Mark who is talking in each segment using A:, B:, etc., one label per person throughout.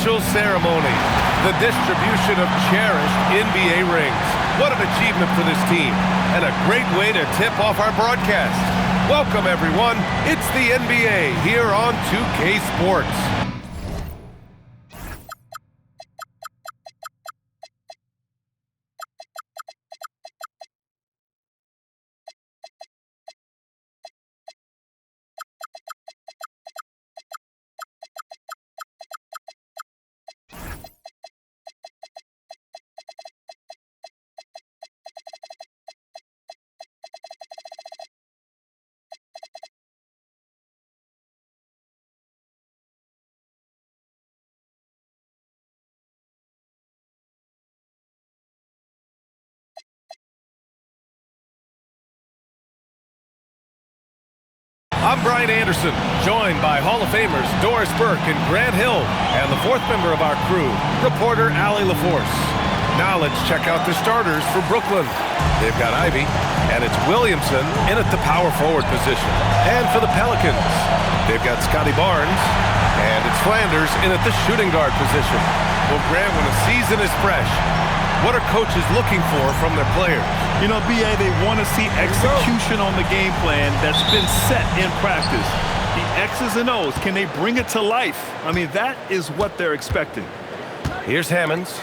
A: official ceremony, the distribution of cherished NBA rings. What an achievement for this team, and a great way to tip off our broadcast. Welcome, everyone. It's the NBA here on 2K Sports. I'm Brian Anderson, joined by Hall of Famers Doris Burke and Grant Hill, and the fourth member of our crew, reporter Allie LaForce. Now let's check out the starters for Brooklyn. They've got Ivy, and it's Williamson in at the power forward position. And for the Pelicans, they've got Scotty Barnes, and it's Flanders in at the shooting guard position. Well, Grant, when a season is fresh, what are coaches looking for from their players?
B: You know, B.A., they want to see execution on the game plan that's been set in practice. The X's and O's, can they bring it to life? I mean, that is what they're expecting.
A: Here's Hammonds.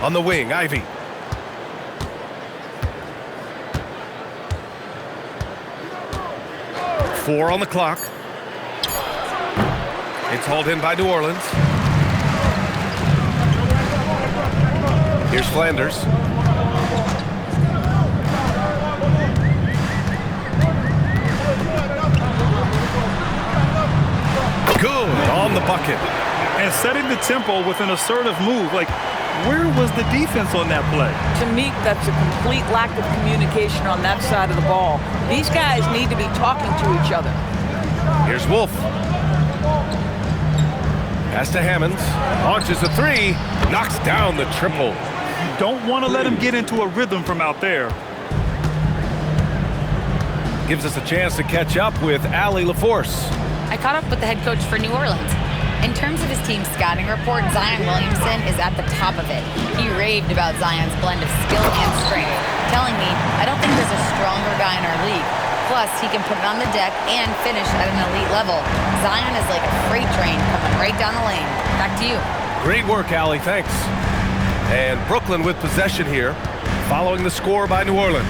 A: On the wing, Ivy. Four on the clock. It's hauled in by New Orleans. Here's Flanders. Good on the bucket.
B: And setting the tempo with an assertive move. Like, where was the defense on that play?
C: To me, that's a complete lack of communication on that side of the ball. These guys need to be talking to each other.
A: Here's Wolf. Pass to Hammonds. Launches a three. Knocks down the triple.
B: Don't want to let him get into a rhythm from out there.
A: Gives us a chance to catch up with Allie LaForce.
D: I caught up with the head coach for New Orleans. In terms of his team's scouting report, Zion Williamson is at the top of it. He raved about Zion's blend of skill and strength, telling me, I don't think there's a stronger guy in our league. Plus, he can put it on the deck and finish at an elite level. Zion is like a freight train coming right down the lane. Back to you.
A: Great work, Allie. Thanks. And Brooklyn with possession here, following the score by New Orleans.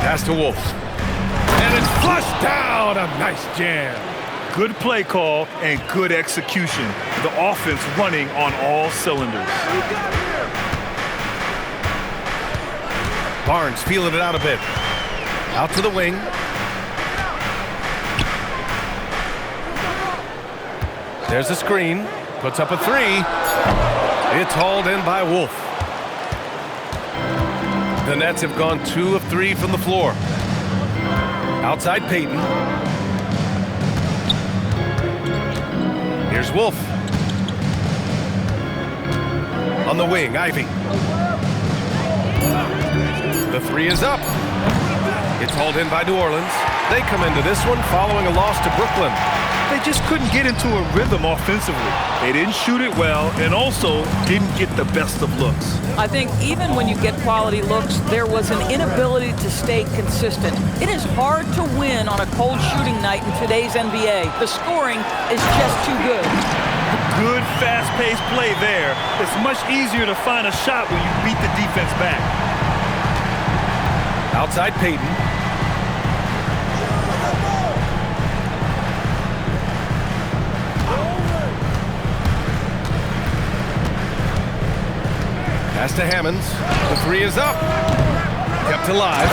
A: Pass to Wolf. And it's flushed down. A nice jam.
B: Good play call and good execution. The offense running on all cylinders.
A: Barnes feeling it out a bit. Out to the wing. There's a screen. Puts up a three. It's hauled in by Wolf. The Nets have gone 2 of 3 from the floor. Outside Payton. Here's Wolf. On the wing, Ivy. The three is up. It's hauled in by New Orleans. They come into this one following a loss to Brooklyn.
B: They just couldn't get into a rhythm offensively. They didn't shoot it well and also didn't get the best of looks.
C: I think even when you get quality looks, there was an inability to stay consistent. It is hard to win on a cold shooting night in today's NBA. The scoring is just too good.
B: Good, fast-paced play there. It's much easier to find a shot when you beat the defense back.
A: Outside Payton. Pass to Hammonds. The three is up. Kept alive.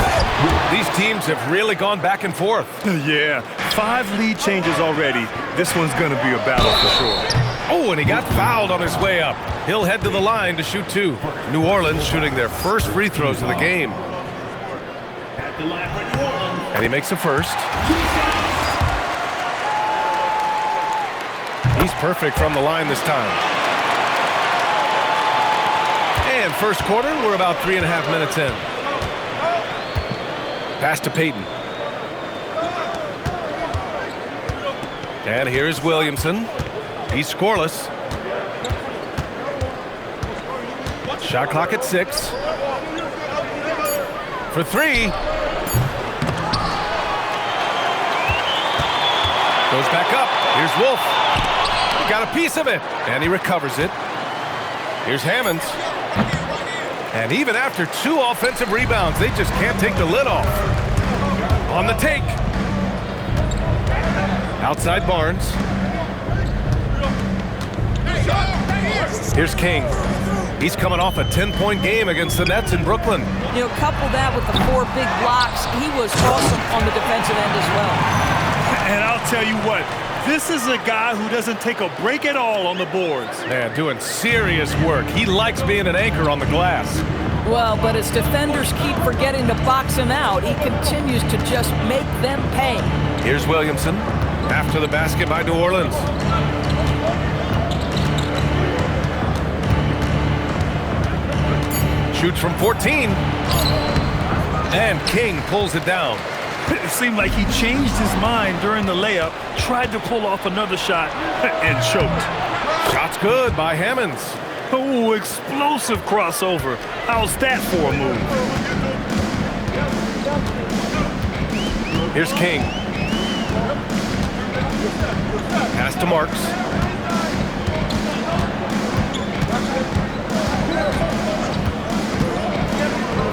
A: These teams have really gone back and forth.
B: Yeah, 5 lead changes already. This one's going to be a battle for sure.
A: Oh, and he got fouled on his way up. He'll head to the line to shoot 2. New Orleans shooting their first free throws of the game. And he makes the first. He's perfect from the line this time. And first quarter, we're about 3.5 minutes in. Pass to Payton. And here's Williamson. He's scoreless. Shot clock at 6. For 3. Goes back up. Here's Wolf. Got a piece of it. And he recovers it. Here's Hammonds. And even after 2 offensive rebounds, they just can't take the lid off. On the take. Outside Barnes. Here's King. He's coming off a 10-point game against the Nets in Brooklyn.
C: You know, couple that with the 4 big blocks. He was awesome on the defensive end as well.
B: And I'll tell you what, this is a guy who doesn't take a break at all on the boards.
A: Man, doing serious work. He likes being an anchor on the glass.
C: Well, but as defenders keep forgetting to box him out, he continues to just make them pay.
A: Here's Williamson. After the basket by New Orleans. Shoots from 14. And King pulls it down.
B: It seemed like he changed his mind during the layup, tried to pull off another shot, and choked.
A: Shot's good by Hammonds.
B: Oh, explosive crossover. How's that for a move?
A: Here's King. Pass to Marks.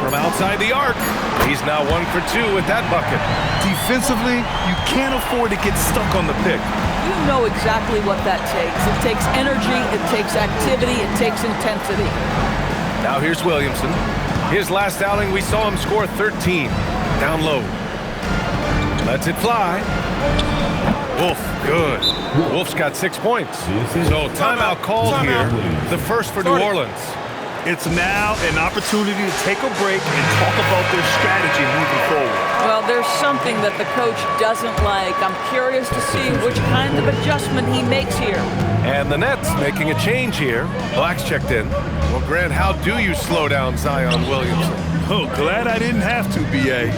A: From outside the arc. He's now 1 for 2 with that bucket.
B: Defensively, you can't afford to get stuck on the pick.
C: You know exactly what that takes. It takes energy, it takes activity, it takes intensity.
A: Now here's Williamson. His last outing, we saw him score 13. Down low. Lets it fly. Wolf, good. Wolf's got 6 points. So timeout called here. The first for New Orleans.
B: It's now an opportunity to take a break and talk about their strategy moving forward.
C: Well, there's something that the coach doesn't like. I'm curious to see which kind of adjustment he makes here.
A: And the Nets making a change here. Black's checked in. Well, Grant, how do you slow down Zion Williamson?
B: Oh, glad I didn't have to, B.A.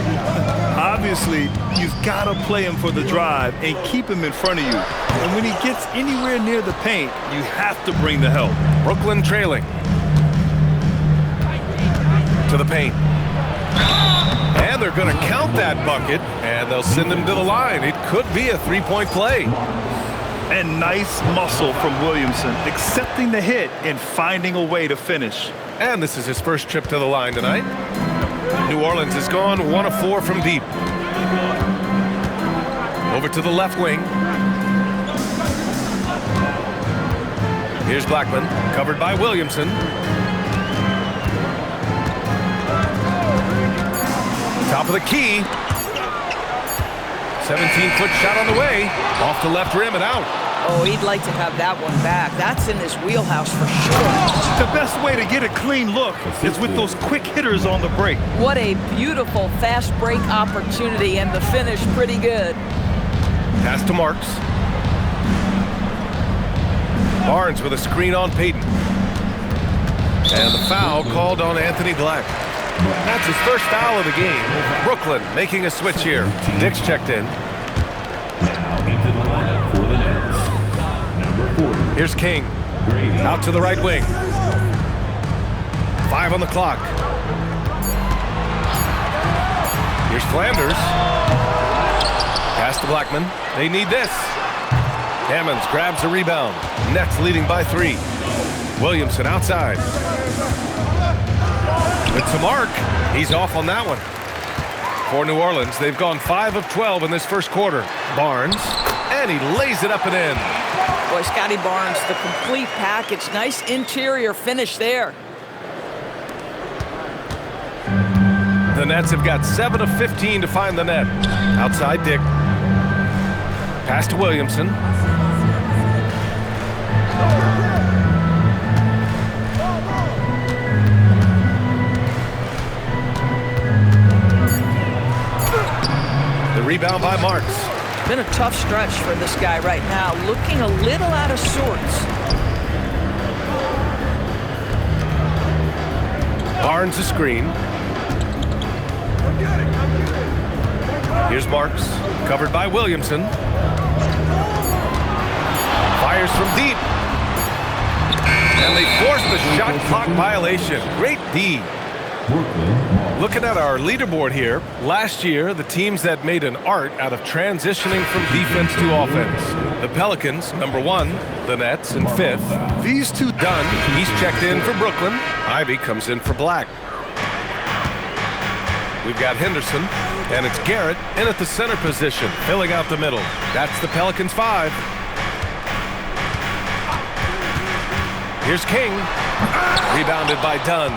B: Obviously, you've got to play him for the drive and keep him in front of you. And when he gets anywhere near the paint, you have to bring the help.
A: Brooklyn trailing. To the paint. And they're going to count that bucket, and they'll send him to the line. It could be a 3-point play.
B: And nice muscle from Williamson, accepting the hit and finding a way to finish.
A: And this is his first trip to the line tonight. New Orleans has gone 1 of 4 from deep. Over to the left wing. Here's Blackman, covered by Williamson. Top of the key. 17-foot shot on the way. Off the left rim and out.
C: Oh, he'd like to have that one back. That's in his wheelhouse for sure.
B: The best way to get a clean look is with those quick hitters on the break.
C: What a beautiful fast break opportunity, and the finish pretty good.
A: Pass to Marks. Barnes with a screen on Payton. And the foul called on Anthony Black. That's his first foul of the game. Brooklyn making a switch here. Dick's checked in.
E: Now into the lineup for the Nets. Number 40.
A: Here's King. Out to the right wing. 5 on the clock. Here's Flanders. Pass to Blackman. They need this. Hammonds grabs a rebound. Nets leading by 3. Williamson outside. It's a mark. He's off on that one. For New Orleans, they've gone 5 of 12 in this first quarter. Barnes, and he lays it up and in.
C: Boy, Scotty Barnes, the complete package. Nice interior finish there.
A: The Nets have got 7 of 15 to find the net. Outside Dick. Pass to Williamson. The rebound by Marks.
C: Been a tough stretch for this guy right now, looking a little out of sorts.
A: Barnes a screen. Here's Marks, covered by Williamson. Fires from deep. And they force the shot clock violation. Great D. Looking at our leaderboard here, last year, the teams that made an art out of transitioning from defense to offense. The Pelicans, number 1. The Nets in 5th. These two done. He's checked in for Brooklyn. Ivy comes in for Black. We've got Henderson, and it's Garrett in at the center position, filling out the middle. That's the Pelicans 5. Here's King. Rebounded by Dunn.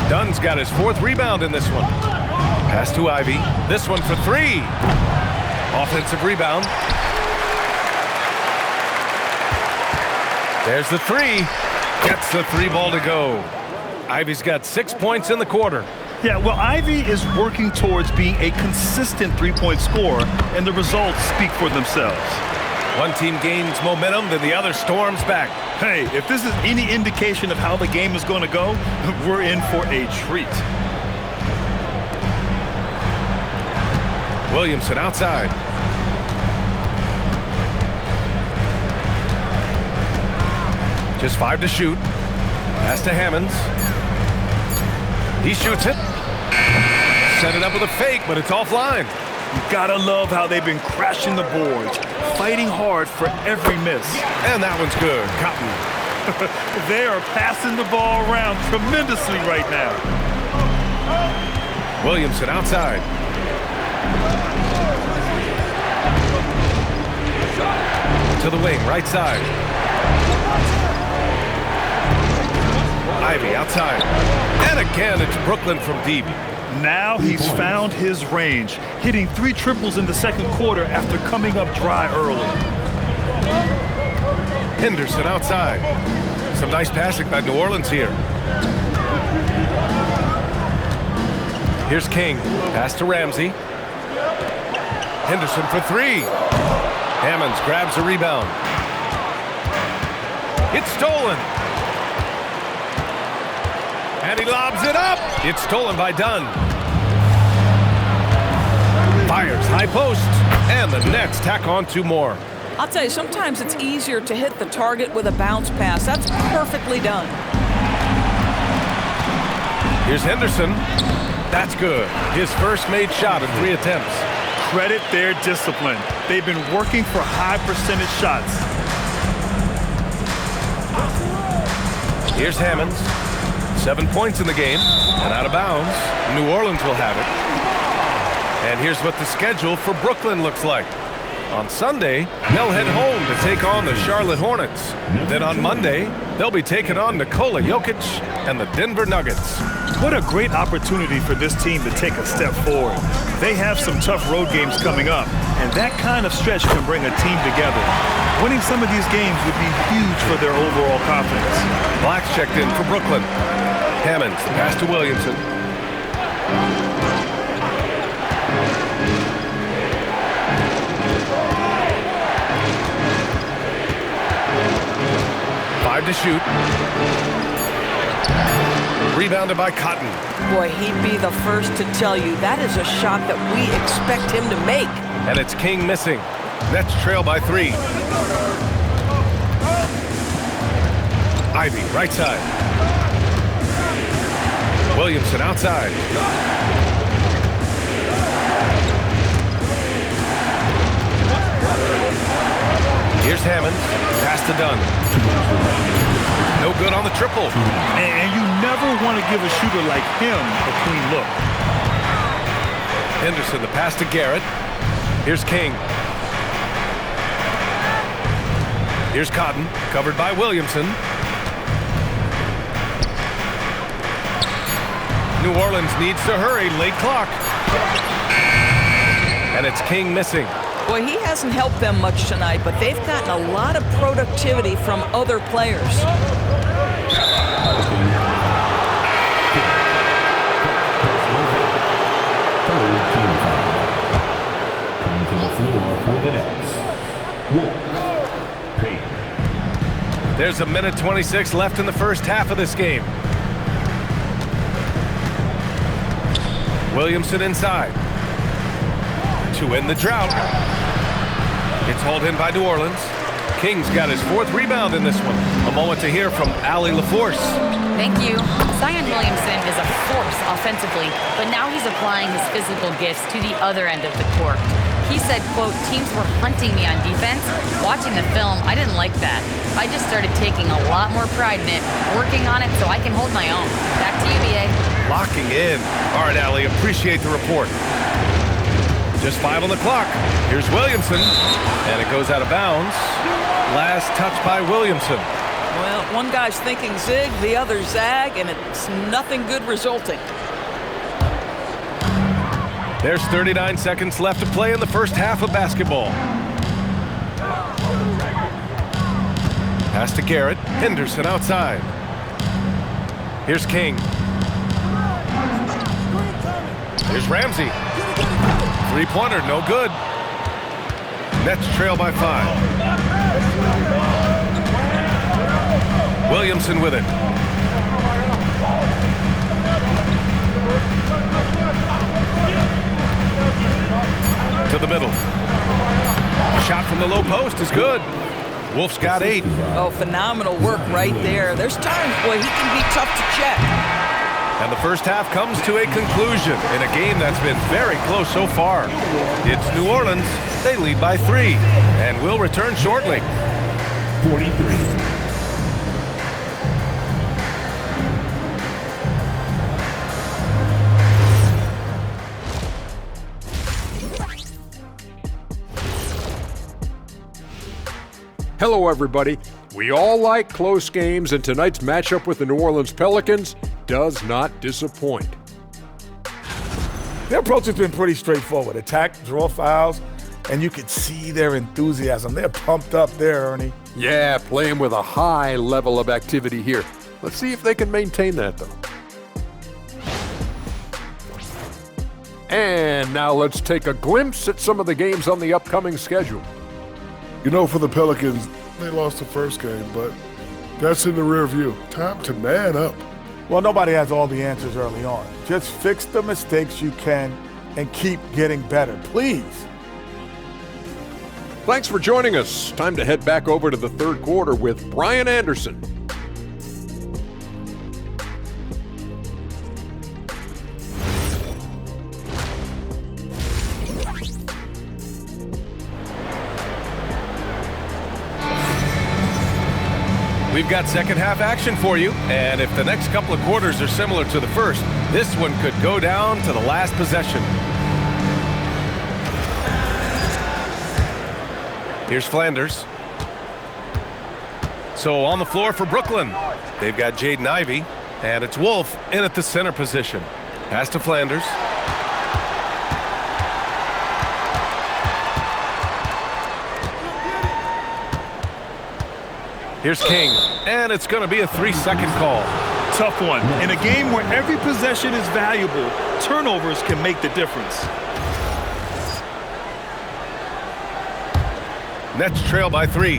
A: Dunn's got his 4th rebound in this one. Pass to Ivy. This one for 3. Offensive rebound. There's the 3. Gets the 3 ball to go. Ivy's got 6 points in the quarter.
B: Yeah, well, Ivy is working towards being a consistent three-point scorer, and the results speak for themselves.
A: One team gains momentum, then the other storms back.
B: Hey, if this is any indication of how the game is going to go, we're in for a treat.
A: Williamson outside. Just 5 to shoot. Pass to Hammonds. He shoots it. Set it up with a fake, but it's offline.
B: You gotta love how they've been crashing the boards, fighting hard for every miss.
A: And that one's good. Cotton.
B: They are passing the ball around tremendously right now.
A: Williamson outside. To the wing, right side. Ivy outside. And again, it's Brooklyn from deep.
B: Now he's found his range, hitting 3 triples in the second quarter after coming up dry early.
A: Henderson outside. Some nice passing by New Orleans here. Here's King. Pass to Ramsey. Henderson for 3. Hammonds grabs a rebound. It's stolen. And he lobs it up. It's stolen by Dunn. Fires high post. And the Nets tack on 2 more.
C: I'll tell you, sometimes it's easier to hit the target with a bounce pass. That's perfectly done.
A: Here's Henderson. That's good. His first made shot in 3 attempts.
B: Credit their discipline. They've been working for high percentage shots.
A: Here's Hammonds. 7 points in the game, and out of bounds. New Orleans will have it. And here's what the schedule for Brooklyn looks like. On Sunday, they'll head home to take on the Charlotte Hornets. Then on Monday, they'll be taking on Nikola Jokic and the Denver Nuggets.
B: What a great opportunity for this team to take a step forward. They have some tough road games coming up, and that kind of stretch can bring a team together. Winning some of these games would be huge for their overall confidence.
A: Black's checked in for Brooklyn. Hammonds, the pass to Williamson. Five to shoot. Rebounded by Cotton.
C: Boy, he'd be the first to tell you that is a shot that we expect him to make.
A: And it's King missing. Nets trail by 3. Ivy, right side. Williamson outside. Here's Hammonds. Pass to Dunn. No good on the triple.
B: And you never want to give a shooter like him a clean look.
A: Henderson, the pass to Garrett. Here's King. Here's Cotton, covered by Williamson. New Orleans needs to hurry, late clock. And it's King missing.
C: Boy, he hasn't helped them much tonight, but they've gotten a lot of productivity from other players.
E: Coming to the floor for the Nets. Payne.
A: There's a minute 26 left in the first half of this game. Williamson inside. To end the drought. It's hauled in by New Orleans. King's got his 4th rebound in this one. A moment to hear from Allie LaForce.
D: Thank you. Zion Williamson is a force offensively, but now he's applying his physical gifts to the other end of the court. He said, quote, teams were hunting me on defense. Watching the film, I didn't like that. I just started taking a lot more pride in it, working on it so I can hold my own. Back to you, BA.
A: Locking in. All right, Allie, appreciate the report. Just 5 on the clock. Here's Williamson, and it goes out of bounds. Last touch by Williamson.
C: Well, one guy's thinking zig, the other zag, and it's nothing good resulting.
A: There's 39 seconds left to play in the first half of basketball. Pass to Garrett. Henderson outside. Here's King. Here's Ramsey. 3-pointer, no good. Nets trail by 5. Williamson with it. To the middle. Shot from the low post is good. Wolf's got 8.
C: Oh, phenomenal work right there. There's times, boy, he can be tough to check.
A: And the first half comes to a conclusion in a game that's been very close so far. It's New Orleans. They lead by 3. And we'll return shortly.
E: 43.
F: Hello, everybody. We all like close games, and tonight's matchup with the New Orleans Pelicans does not disappoint.
G: Their approach has been pretty straightforward. Attack, draw fouls, and you could see their enthusiasm. They're pumped up there, Ernie.
F: Yeah, playing with a high level of activity here. Let's see if they can maintain that, though. And now let's take a glimpse at some of the games on the upcoming schedule.
H: You know, for the Pelicans, they lost the first game, but that's in the rear view. Time to man up.
G: Well, nobody has all the answers early on. Just fix the mistakes you can and keep getting better, please.
F: Thanks for joining us. Time to head back over to the third quarter with Brian Anderson.
A: We've got second half action for you, and if the next couple of quarters are similar to the first, this one could go down to the last possession. Here's Flanders. So on the floor for Brooklyn, they've got Jaden Ivey, and it's Wolf in at the center position. Pass to Flanders. Here's King, and it's going to be a 3-second call.
B: Tough one. In a game where every possession is valuable, turnovers can make the difference.
A: Nets trail by 3.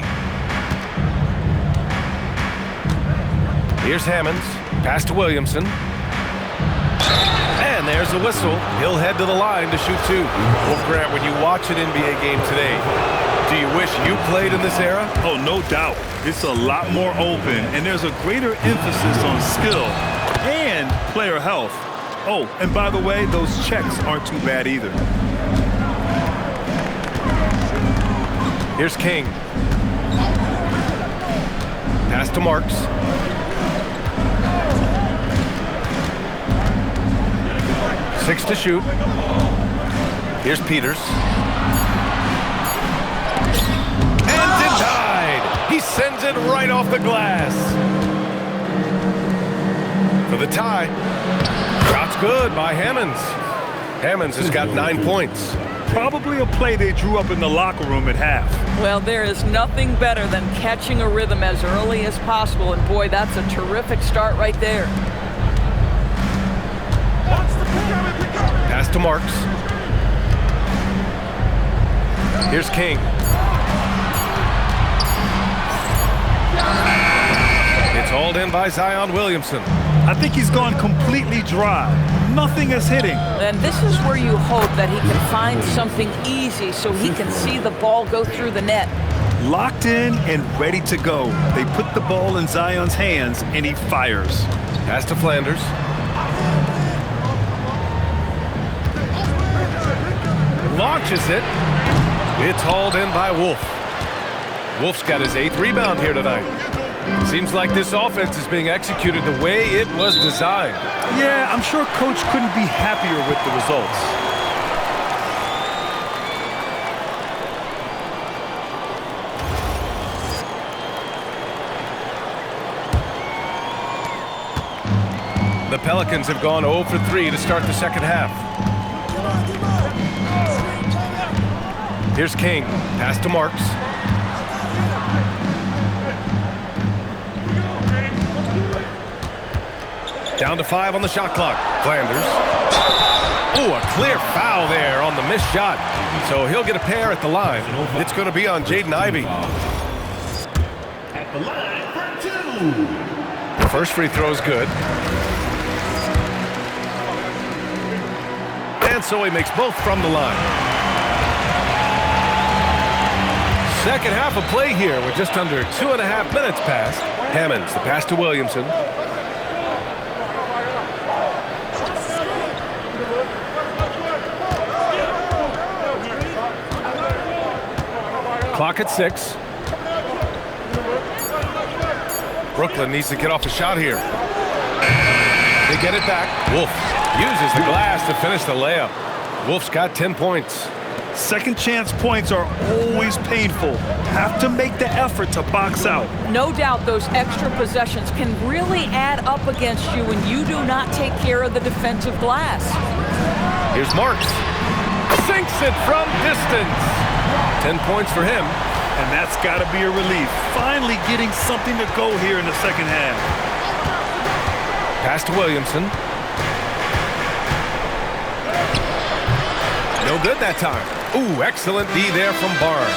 A: Here's Hammonds. Pass to Williamson. And there's the whistle. He'll head to the line to shoot 2. Well, Grant, when you watch an NBA game today, do you wish you played in this era?
B: Oh, no doubt. It's a lot more open, and there's a greater emphasis on skill and player health. Oh, and by the way, those checks aren't too bad either.
A: Here's King. Pass to Marks. Six to shoot. Here's Peters. And denied. He sends it right off the glass. For the tie. Shot's good by Hammonds. Hammonds has got 9 points.
B: Probably a play they drew up in the locker room at half.
C: Well, there is nothing better than catching a rhythm as early as possible, and boy, that's a terrific start right there.
A: Pass to Marks. Here's King. It's hauled in by Zion Williamson.
B: I think he's gone completely dry. Nothing is hitting.
C: And this is where you hope that he can find something easy so he can see the ball go through the net.
B: Locked in and ready to go. They put the ball in Zion's hands, and he fires.
A: Pass to Flanders. Launches it. It's hauled in by Wolf. Wolf's got his 8th rebound here tonight. Seems like this offense is being executed the way it was designed.
B: Yeah, I'm sure Coach couldn't be happier with the results.
A: The Pelicans have gone 0 for 3 to start the second half. Here's King. Pass to Marks. Down to 5 on the shot clock. Flanders. Ooh, a clear foul there on the missed shot. So he'll get a pair at the line. It's going to be on Jaden Ivey.
E: At the line for 2.
A: The first free throw is good. And so he makes both from the line. Second half of play here with just under 2.5 minutes passed. Hammonds, the pass to Williamson. Clock at 6. Brooklyn needs to get off a shot here. They get it back. Wolf uses the glass to finish the layup. Wolf's got 10 points.
B: Second chance points are always painful. Have to make the effort to box out.
C: No doubt those extra possessions can really add up against you when you do not take care of the defensive glass.
A: Here's Marks. Sinks it from distance. 10 points for him.
B: And that's got to be a relief. Finally getting something to go here in the second half.
A: Pass to Williamson. No good that time. Ooh, excellent D there from Barnes.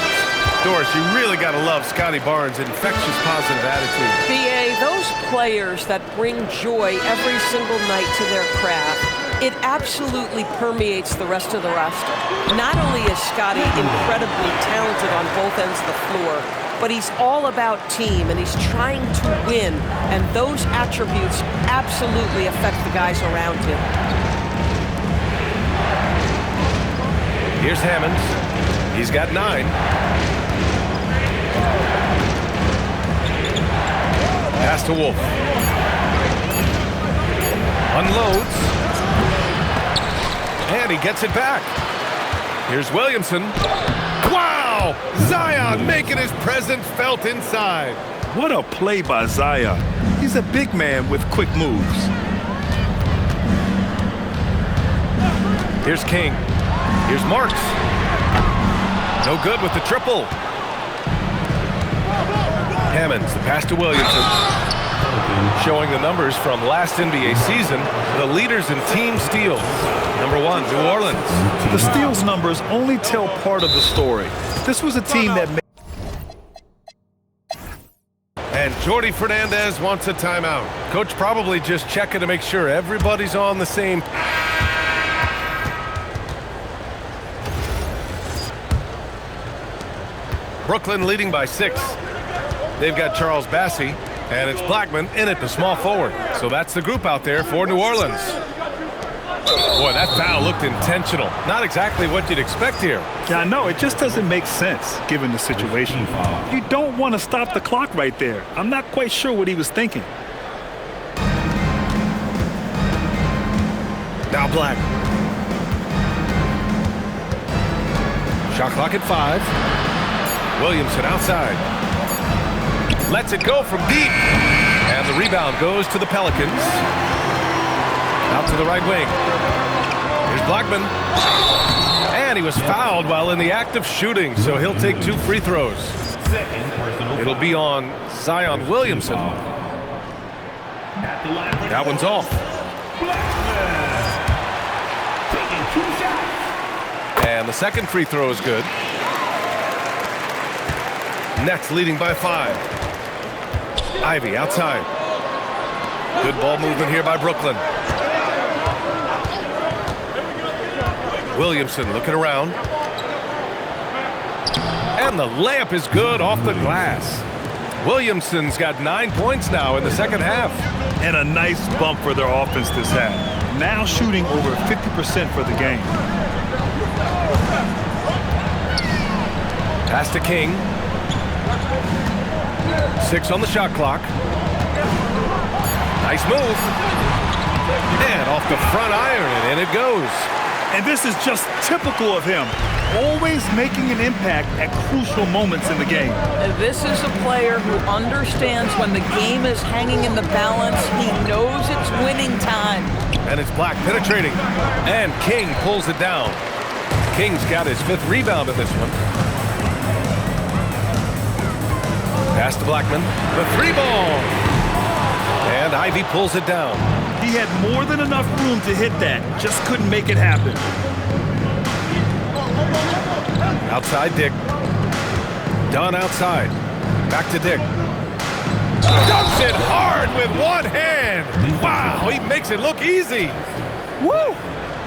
A: Doris, you really got to love Scotty Barnes' infectious positive attitude.
C: B.A., those players that bring joy every single night to their craft, it absolutely permeates the rest of the roster. Not only is Scotty incredibly talented on both ends of the floor, but he's all about team, and he's trying to win, and those attributes absolutely affect the guys around him.
A: Here's Hammonds. He's got 9. Pass to Wolf. Unloads. And he gets it back. Here's Williamson. Wow! Zion making his presence felt inside.
B: What a play by Zion. He's a big man with quick moves.
A: Here's King. Here's Marks. No good with the triple. Hammonds, the pass to Williamson. Showing the numbers from last NBA season, the leaders in team steals. Number 1, New Orleans.
B: The steals numbers only tell part of the story. This was a team that made...
A: And Jordi Fernandez wants a timeout. Coach probably just checking to make sure everybody's on the same. Brooklyn leading by 6. They've got Charles Bassey, and it's Blackman in at the small forward. So that's the group out there for New Orleans. Boy, that foul looked intentional. Not exactly what you'd expect here.
B: Yeah, I know. It just doesn't make sense, given the situation. You don't want to stop the clock right there. I'm not quite sure what he was thinking.
A: Now Black. Shot clock at 5. Williamson outside. Lets it go from deep. And the rebound goes to the Pelicans. Out to the right wing. Here's Blackman. And he was fouled while in the act of shooting, so he'll take 2 free throws. It'll be on Zion Williamson. That one's off. And the second free throw is good. Nets leading by 5. Ivy outside. Good ball movement here by Brooklyn. Williamson looking around. And the layup is good off the glass. Williamson's got 9 points now in the second half.
B: And a nice bump for their offense this half. Now shooting over 50% for the game.
A: Pass to King. 6 on the shot clock. Nice move. And off the front iron, and in it goes.
B: And this is just typical of him. Always making an impact at crucial moments in the game.
C: This is a player who understands when the game is hanging in the balance. He knows it's winning time.
A: And it's Black penetrating. And King pulls it down. King's got his 5th rebound in this one. Pass to Blackman. The 3-ball. And Ivy pulls it down.
B: He had more than enough room to hit that. Just couldn't make it happen.
A: Outside Dick. Dunn outside. Back to Dick. Dumps it hard with one hand. Wow, he makes it look easy.
B: Woo!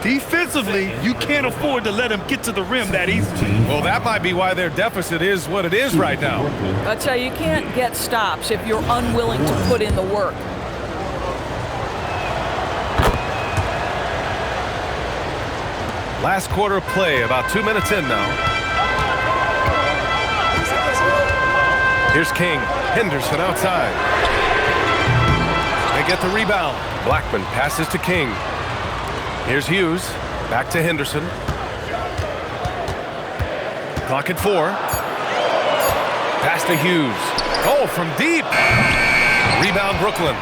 B: Defensively, you can't afford to let him get to the rim that easy.
A: Well, that might be why their deficit is what it is right now.
C: I tell you, you can't get stops if you're unwilling to put in the work.
A: Last quarter of play, about 2 minutes in now. Here's King. Henderson outside. They get the rebound. Blackman passes to King. Here's Hughes. Back to Henderson. Clock at 4. Pass to Hughes. Oh, from deep. Rebound Brooklyn.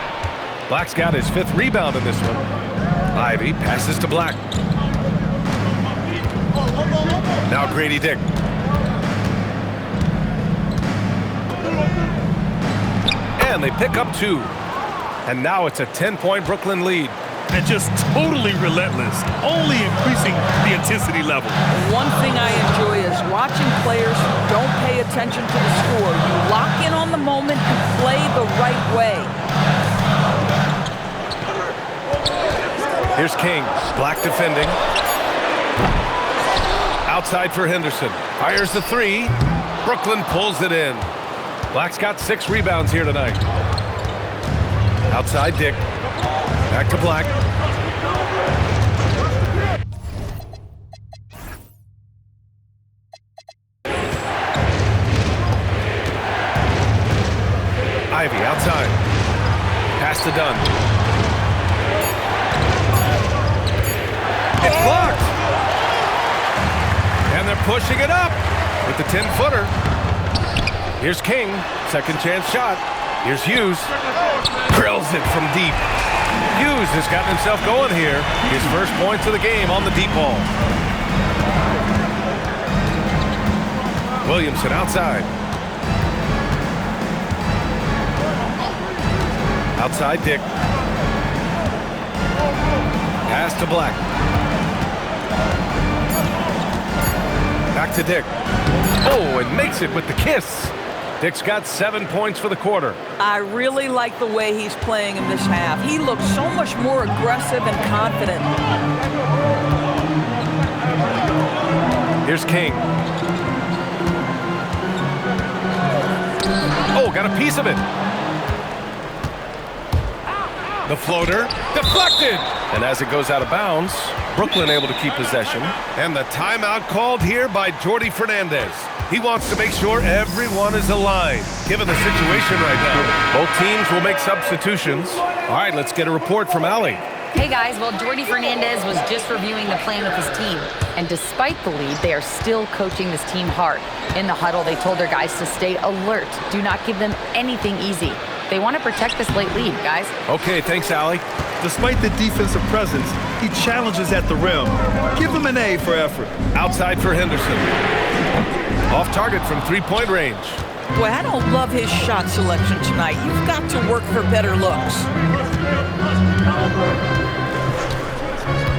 A: Black's got his 5th rebound in this one. Ivy passes to Black. Now Grady Dick. And they pick up 2. And now it's a 10-point Brooklyn lead.
B: And just totally relentless, only increasing the intensity level.
C: One thing I enjoy is watching players who don't pay attention to the score. You lock in on the moment and play the right way.
A: Here's King. Black defending. Outside for Henderson. Fires the 3. Brooklyn pulls it in. Black's got 6 rebounds here tonight. Outside Dick. Back to Black. Ivy outside. Pass to Dunn. It's blocked. And they're pushing it up with the 10-footer. Here's King. Second chance shot. Here's Hughes. Drills it from deep. Hughes has gotten himself going here. His first points of the game on the deep ball. Williamson outside. Outside Dick. Pass to Black. Back to Dick. Oh, and makes it with the kiss. Dick's got 7 points for the quarter.
C: I really like the way he's playing in this half. He looks so much more aggressive and confident.
A: Here's King. Oh, got a piece of it. The floater deflected. And as it goes out of bounds, Brooklyn able to keep possession. And the timeout called here by Jordi Fernandez. He wants to make sure everyone is aligned, given the situation right now. Both teams will make substitutions. All right, let's get a report from Allie.
D: Hey guys, well, Jordi Fernandez was just reviewing the plan with his team. And despite the lead, they are still coaching this team hard. In the huddle, they told their guys to stay alert. Do not give them anything easy. They want to protect this late lead, guys.
A: Okay, thanks, Allie.
B: Despite the defensive presence, he challenges at the rim. Give him an A for effort.
A: Outside for Henderson. Off target from 3-point range.
C: Boy, I don't love his shot selection tonight. You've got to work for better looks.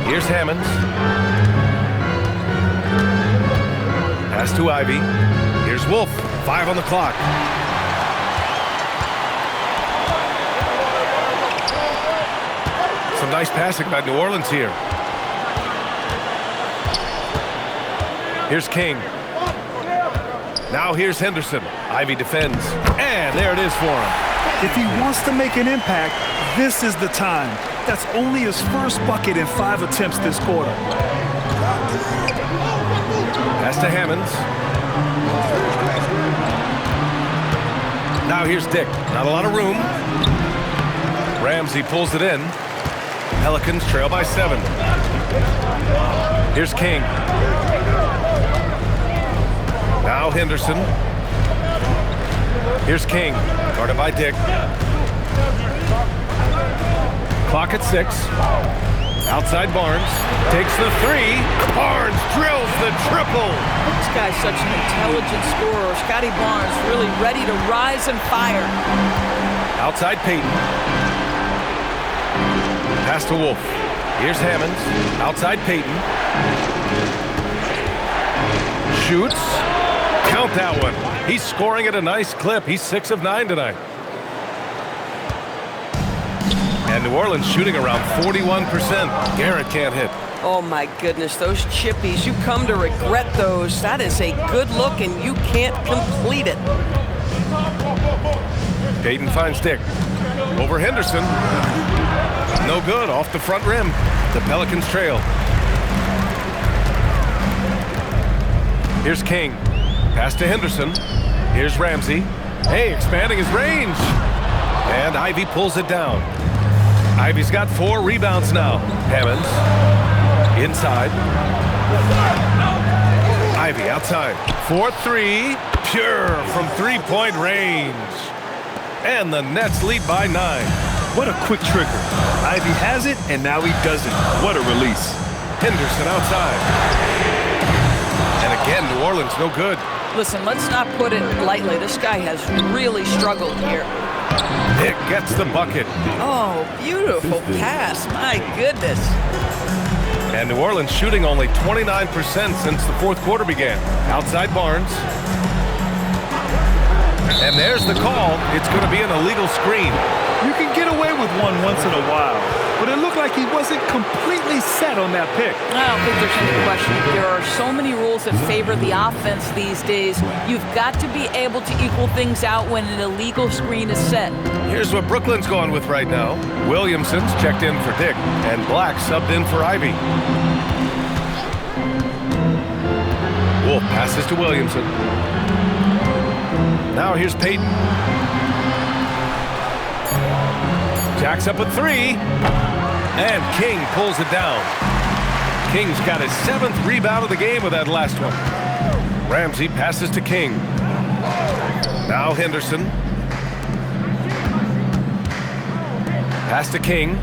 A: Here's Hammonds. Pass to Ivy. Here's Wolf. 5 on the clock. Some nice passing by New Orleans here. Here's King. Now here's Henderson. Ivy defends. And there it is for him.
B: If he wants to make an impact, this is the time. That's only his first bucket in 5 attempts this quarter.
A: Pass to Hammonds. Now here's Dick. Not a lot of room. Ramsey pulls it in. Pelicans trail by 7. Here's King. Now Henderson. Here's King. Guarded by Dick. Clock at 6. Outside Barnes. Takes the 3. Barnes drills the triple.
C: This guy's such an intelligent scorer. Scotty Barnes really ready to rise and fire.
A: Outside Payton. Pass to Wolf. Here's Hammonds. Outside Payton. Shoots. Count that one. He's scoring at a nice clip. He's 6 of 9 tonight. And New Orleans shooting around 41%. Garrett can't hit.
C: Oh my goodness, those chippies, you come to regret those. That is a good look and you can't complete it.
A: Payton finds Dick. Over Henderson. No good, off the front rim. The Pelicans trail. Here's King. Pass to Henderson. Here's Ramsey. Hey, expanding his range. And Ivy pulls it down. Ivy's got 4 rebounds now. Hammonds. Inside. Ivy outside. 4-3. Pure from 3-point range. And the Nets lead by 9.
B: What a quick trigger. Ivy has it, and now he doesn't. What a release.
A: Henderson outside. And again, New Orleans no good.
C: Listen, let's not put it lightly. This guy has really struggled here.
A: Dick gets the bucket.
C: Oh, beautiful pass. My goodness.
A: And New Orleans shooting only 29% since the 4th quarter began. Outside Barnes. And there's the call. It's going to be an illegal screen.
B: You can get away with one once in a while, but it looked like he wasn't completely set on that pick.
C: I don't think there's any question. There are so many rules that favor the offense these days. You've got to be able to equal things out when an illegal screen is set.
A: Here's what Brooklyn's going with right now. Williamson's checked in for Dick, and Black subbed in for Ivy. Wolf passes to Williamson. Now here's Payton. Jacks up with 3. And King pulls it down. King's got his 7th rebound of the game with that last one. Ramsey passes to King. Now Henderson. Pass to King.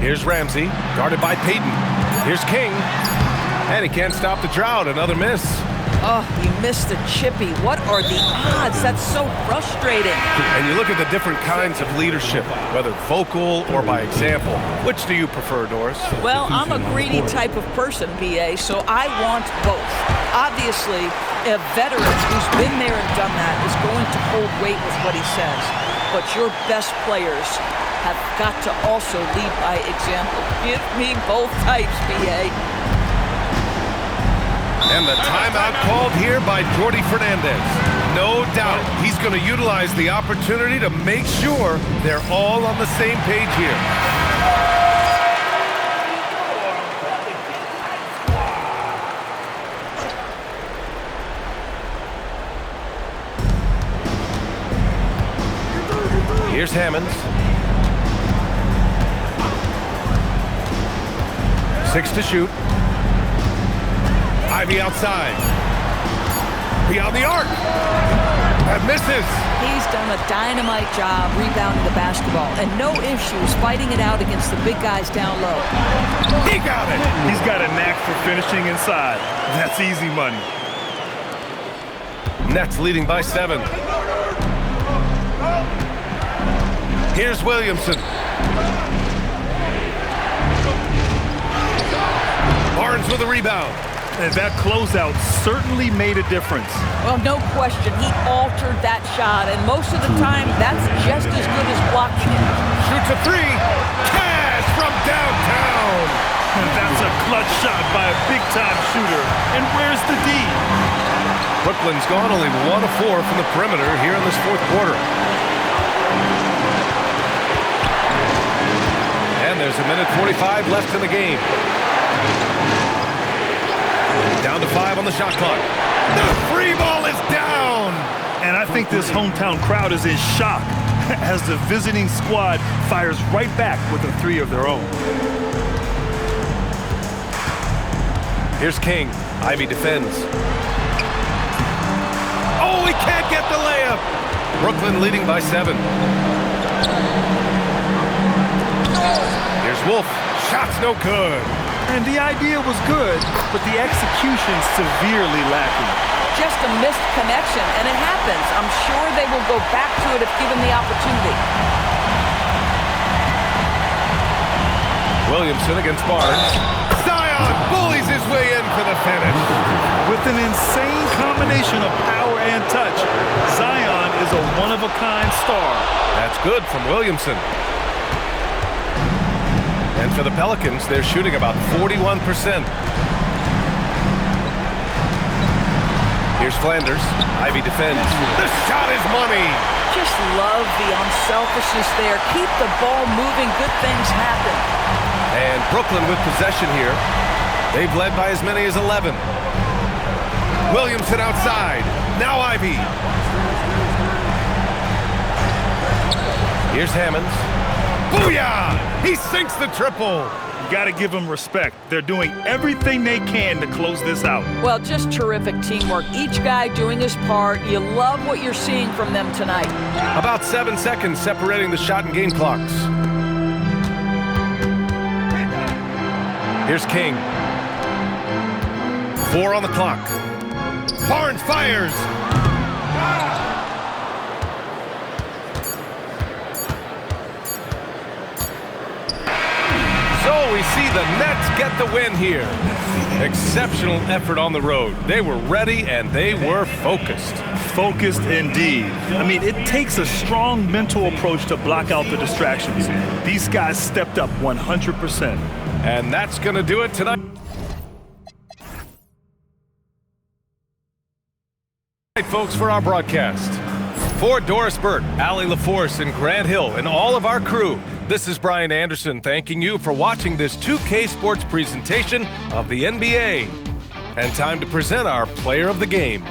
A: Here's Ramsey, guarded by Payton. Here's King. And he can't stop the drought. Another miss.
C: Oh, he missed the chippy. What are the odds? That's so frustrating.
A: And you look at the different kinds of leadership, whether vocal or by example. Which do you prefer, Doris?
C: Well, I'm a greedy type of person, B.A., so I want both. Obviously, a veteran who's been there and done that is going to hold weight with what he says. But your best players have got to also lead by example. Give me both types, B.A.
A: And the timeout called here by Jordi Fernandez. No doubt he's going to utilize the opportunity to make sure they're all on the same page here. Here's Hammonds. 6 to shoot. Ivy outside. Beyond the arc. That misses.
C: He's done a dynamite job rebounding the basketball and no issues fighting it out against the big guys down low.
A: He got it.
B: He's got a knack for finishing inside. That's easy money.
A: Nets leading by 7. Here's Williamson. Barnes with a rebound.
B: And that closeout certainly made a difference.
C: Well, no question. He altered that shot, and most of the time, that's just as good as blocking it.
A: Shoots a 3. Cash from downtown.
B: And that's a clutch shot by a big-time shooter. And where's the D?
A: Brooklyn's gone only 1 of 4 from the perimeter here in this fourth quarter. And there's a minute 45 left in the game. Down to 5 on the shot clock. The free ball is down!
B: And I think this hometown crowd is in shock as the visiting squad fires right back with a 3 of their own.
A: Here's King. Ivy defends. Oh, he can't get the layup! Brooklyn leading by 7. Here's Wolf. Shot's no good.
B: And the idea was good, but the execution severely lacking.
C: Just a missed connection, and it happens. I'm sure they will go back to it if given the opportunity.
A: Williamson against Barnes. Zion bullies his way in for the finish.
B: With an insane combination of power and touch, Zion is a one-of-a-kind star.
A: That's good from Williamson. And for the Pelicans, they're shooting about 41%. Here's Flanders. Ivy defends. The shot is money.
C: Just love the unselfishness there. Keep the ball moving. Good things happen.
A: And Brooklyn with possession here. They've led by as many as 11. Williamson outside. Now Ivy. Here's Hammonds. Booyah! He sinks the triple.
B: You got to give them respect. They're doing everything they can to close this out.
C: Well, just terrific teamwork. Each guy doing his part. You love what you're seeing from them tonight.
A: About 7 seconds separating the shot and game clocks. Here's King. 4 on the clock. Barnes fires. So we see the Nets get the win here. Exceptional effort on the road. They were ready and they were focused.
B: Focused indeed. I mean, it takes a strong mental approach to block out the distractions. These guys stepped up 100%.
A: And that's going to do it tonight. Folks, for our broadcast. For Doris Burke, Allie LaForce, and Grant Hill, and all of our crew, this is Brian Anderson thanking you for watching this 2K Sports presentation of the NBA. And time to present our player of the game.